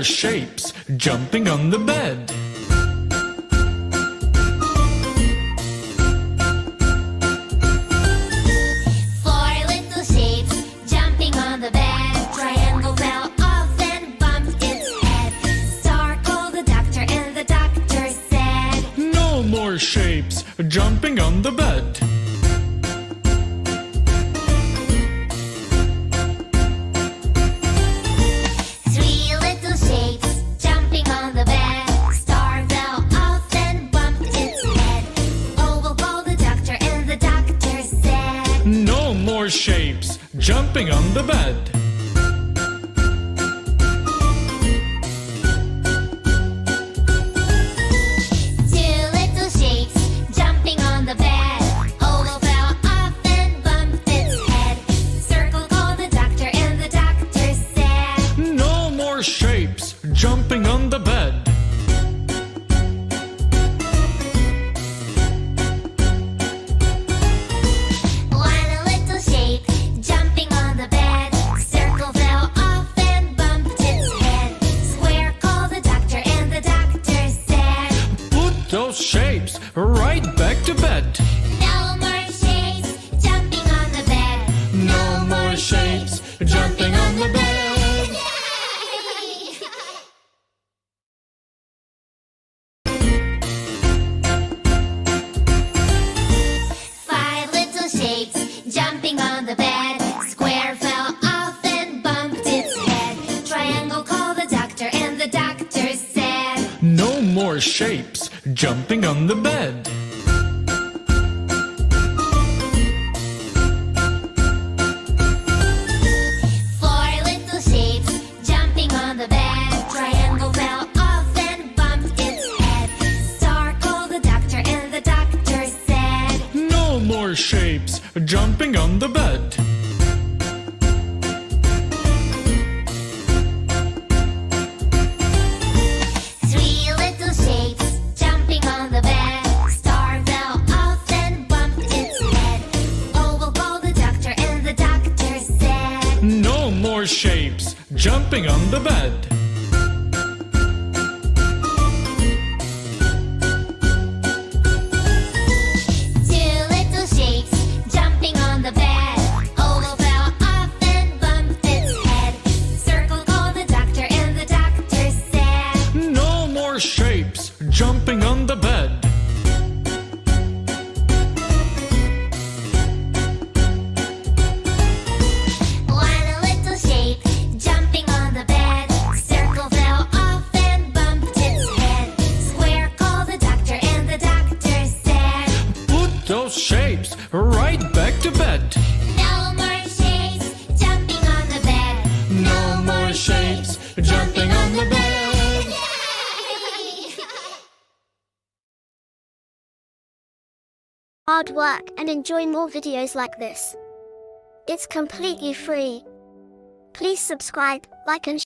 more shapes jumping on the bed. Four little shapes jumping on the bed. Triangle fell off and bumped its head. Star called the doctor and the doctor said, No more shapes jumping on the bed. Three little shapes jumping on the bed. Star fell off and bumped its head. Oval called the doctor and the doctor said, No more shapes jumping on the bed. Two little shapes jumping on the bed. Oval fell off and bumped its head. Circle called the doctor and the doctor said, No more shapes jumping on the bed. One little shape jumping on the bed. Circle fell off and bumped its head. Square called the doctor and the doctor said, Put those shapes right back to bed. No more shapes jumping on the bed. No more shapes jumping on the bed. Five little shapes jumping on the bed. Square fell off and bumped its head. Triangle called the doctor and the doctor said, No more shapes jumping on the bed. Four little shapes jumping on the bed. Triangle fell off and bumped its head. Star called the doctor and the doctor said, No more shapes jumping on the bed. Three little shapes jumping on the bed. Star fell off and bumped its head. Oval called the doctor and the doctor said, No more shapes jumping on the bed. Two little shapes jumping on the bed. Oval fell off and bumped its head. Circle called the doctor and the doctor said, No more shapes jumping on the bed. One little shape jumping on the bed. Circle fell off and bumped its head. Square called the doctor and the doctor said, Put those shapes right back to bed. No more shapes jumping on the bed. No more shapes jumping on the bed. Hard work and enjoy more videos like this. It's completely free. Please subscribe, like and